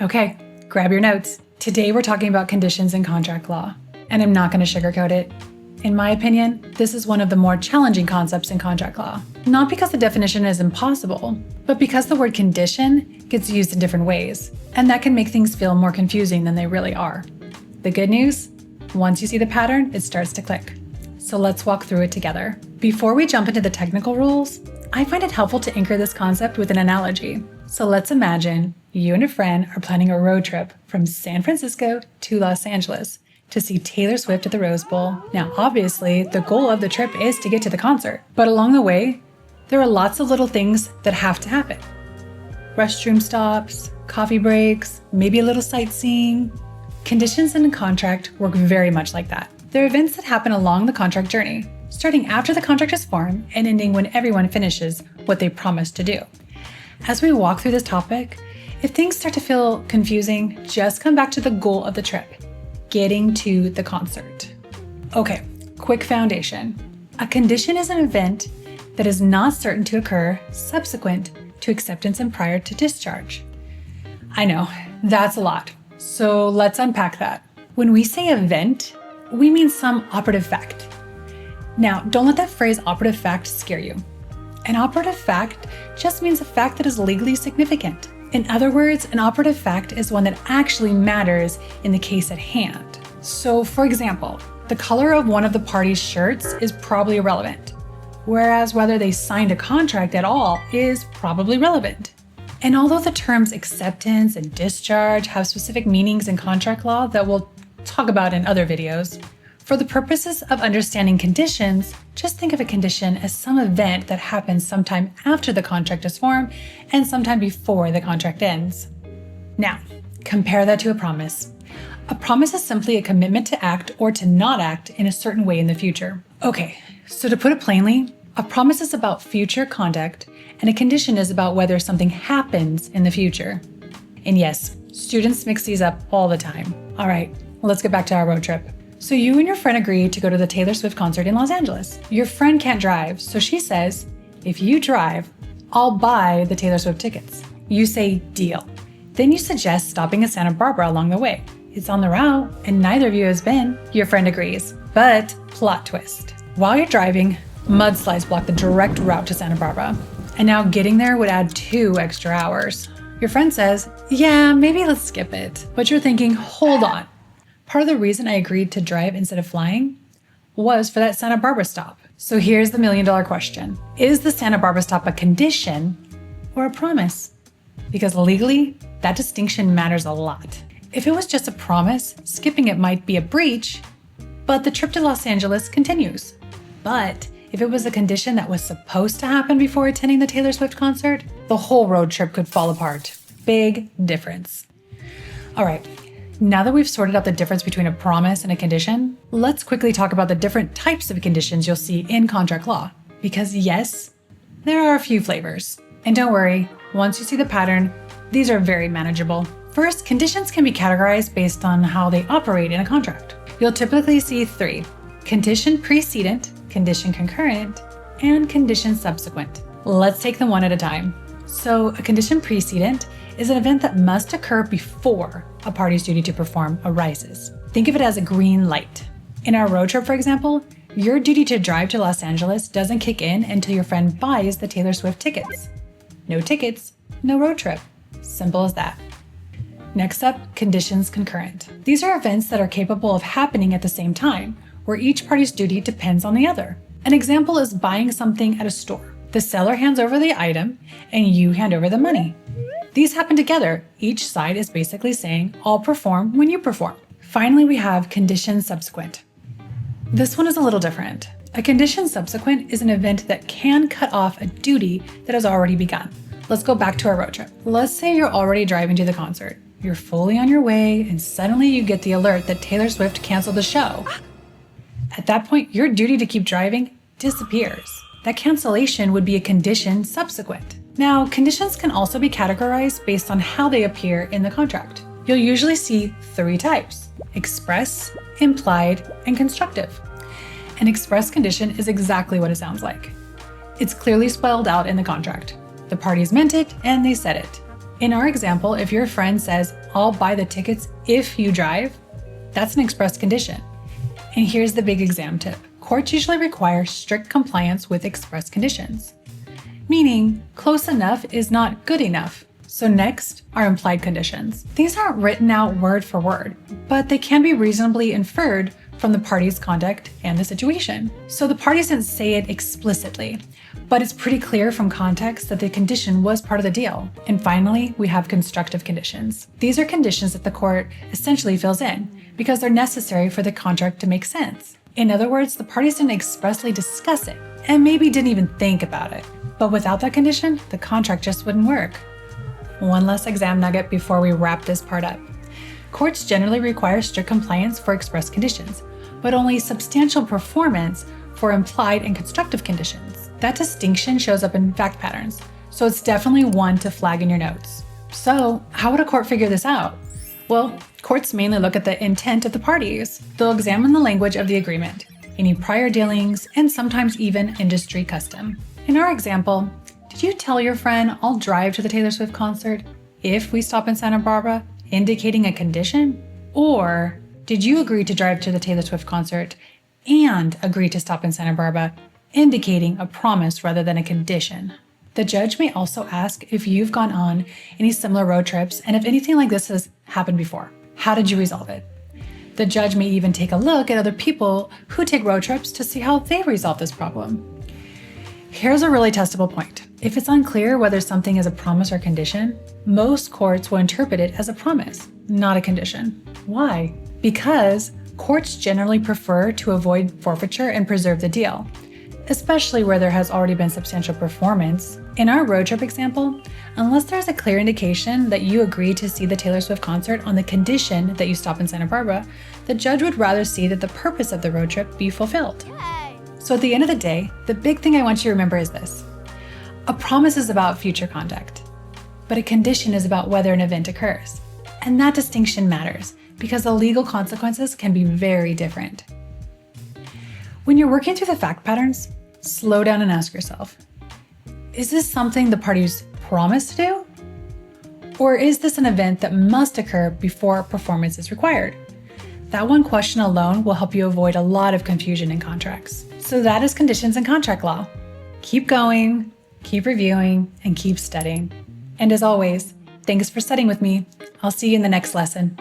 Okay, grab your notes. Today we're talking about conditions in contract law, and I'm not going to sugarcoat it. In my opinion, this is one of the more challenging concepts in contract law. Not because the definition is impossible, but because the word condition gets used in different ways, and that can make things feel more confusing than they really are. The good news? Once you see the pattern, it starts to click. So let's walk through it together. Before we jump into the technical rules, I find it helpful to anchor this concept with an analogy. So let's imagine you and a friend are planning a road trip from San Francisco to Los Angeles to see Taylor Swift at the Rose Bowl. Now, obviously, the goal of the trip is to get to the concert, but along the way, there are lots of little things that have to happen. Restroom stops, coffee breaks, maybe a little sightseeing. Conditions in a contract work very much like that. They're events that happen along the contract journey, starting after the contract is formed and ending when everyone finishes what they promised to do. As we walk through this topic, if things start to feel confusing, just come back to the goal of the trip, getting to the concert. Okay, quick foundation. A condition is an event that is not certain to occur subsequent to acceptance and prior to discharge. I know, that's a lot. So let's unpack that. When we say event, we mean some operative fact. Now, don't let that phrase operative fact scare you. An operative fact just means a fact that is legally significant. In other words, an operative fact is one that actually matters in the case at hand. So, for example, the color of one of the parties' shirts is probably irrelevant, whereas whether they signed a contract at all is probably relevant. And although the terms acceptance and discharge have specific meanings in contract law that we'll talk about in other videos, for the purposes of understanding conditions, just think of a condition as some event that happens sometime after the contract is formed and sometime before the contract ends. Now, compare that to a promise. A promise is simply a commitment to act or to not act in a certain way in the future. Okay, so to put it plainly, a promise is about future conduct and a condition is about whether something happens in the future. And yes, students mix these up all the time. All right, let's get back to our road trip. So you and your friend agree to go to the Taylor Swift concert in Los Angeles. Your friend can't drive, so she says, if you drive, I'll buy the Taylor Swift tickets. You say, deal. Then you suggest stopping at Santa Barbara along the way. It's on the route, and neither of you has been. Your friend agrees. But plot twist. While you're driving, mudslides block the direct route to Santa Barbara. And now getting there would add 2 extra hours. Your friend says, yeah, maybe let's skip it. But you're thinking, hold on. Part of the reason I agreed to drive instead of flying was for that Santa Barbara stop. So here's the $1,000,000 question. Is the Santa Barbara stop a condition or a promise? Because legally, that distinction matters a lot. If it was just a promise, skipping it might be a breach, but the trip to Los Angeles continues. But if it was a condition that was supposed to happen before attending the Taylor Swift concert, the whole road trip could fall apart. Big difference. All right. Now that we've sorted out the difference between a promise and a condition, let's quickly talk about the different types of conditions you'll see in contract law. Because yes, there are a few flavors. And don't worry, once you see the pattern, these are very manageable. First, conditions can be categorized based on how they operate in a contract. You'll typically see 3: condition precedent, condition concurrent, and condition subsequent. Let's take them one at a time. So a condition precedent is an event that must occur before a party's duty to perform arises. Think of it as a green light. In our road trip, for example, your duty to drive to Los Angeles doesn't kick in until your friend buys the Taylor Swift tickets. No tickets, no road trip. Simple as that. Next up, conditions concurrent. These are events that are capable of happening at the same time, where each party's duty depends on the other. An example is buying something at a store. The seller hands over the item and you hand over the money. These happen together. Each side is basically saying, I'll perform when you perform. Finally, we have condition subsequent. This one is a little different. A condition subsequent is an event that can cut off a duty that has already begun. Let's go back to our road trip. Let's say you're already driving to the concert. You're fully on your way and suddenly you get the alert that Taylor Swift canceled the show. At that point, your duty to keep driving disappears. That cancellation would be a condition subsequent. Now, conditions can also be categorized based on how they appear in the contract. You'll usually see 3 types: express, implied, and constructive. An express condition is exactly what it sounds like. It's clearly spelled out in the contract. The parties meant it and they said it. In our example, if your friend says, "I'll buy the tickets if you drive," that's an express condition. And here's the big exam tip. Courts usually require strict compliance with express conditions, meaning close enough is not good enough. So next are implied conditions. These aren't written out word for word, but they can be reasonably inferred from the parties' conduct and the situation. So the parties didn't say it explicitly, but it's pretty clear from context that the condition was part of the deal. And finally, we have constructive conditions. These are conditions that the court essentially fills in because they're necessary for the contract to make sense. In other words, the parties didn't expressly discuss it and maybe didn't even think about it. But without that condition, the contract just wouldn't work. One last exam nugget before we wrap this part up. Courts generally require strict compliance for express conditions, but only substantial performance for implied and constructive conditions. That distinction shows up in fact patterns, so it's definitely one to flag in your notes. So, how would a court figure this out? Well, courts mainly look at the intent of the parties. They'll examine the language of the agreement, any prior dealings, and sometimes even industry custom. In our example, did you tell your friend, "I'll drive to the Taylor Swift concert if we stop in Santa Barbara," indicating a condition? Or did you agree to drive to the Taylor Swift concert and agree to stop in Santa Barbara, indicating a promise rather than a condition? The judge may also ask if you've gone on any similar road trips and if anything like this has happened before. How did you resolve it? The judge may even take a look at other people who take road trips to see how they resolve this problem. Here's a really testable point. If it's unclear whether something is a promise or condition, most courts will interpret it as a promise, not a condition. Why? Because courts generally prefer to avoid forfeiture and preserve the deal, especially where there has already been substantial performance. In our road trip example, unless there's a clear indication that you agree to see the Taylor Swift concert on the condition that you stop in Santa Barbara, the judge would rather see that the purpose of the road trip be fulfilled. So at the end of the day, the big thing I want you to remember is this. A promise is about future conduct, but a condition is about whether an event occurs. And that distinction matters because the legal consequences can be very different. When you're working through the fact patterns, slow down and ask yourself, is this something the parties promised to do? Or is this an event that must occur before performance is required? That one question alone will help you avoid a lot of confusion in contracts. So that is conditions in contract law. Keep going, keep reviewing, and keep studying. And as always, thanks for studying with me. I'll see you in the next lesson.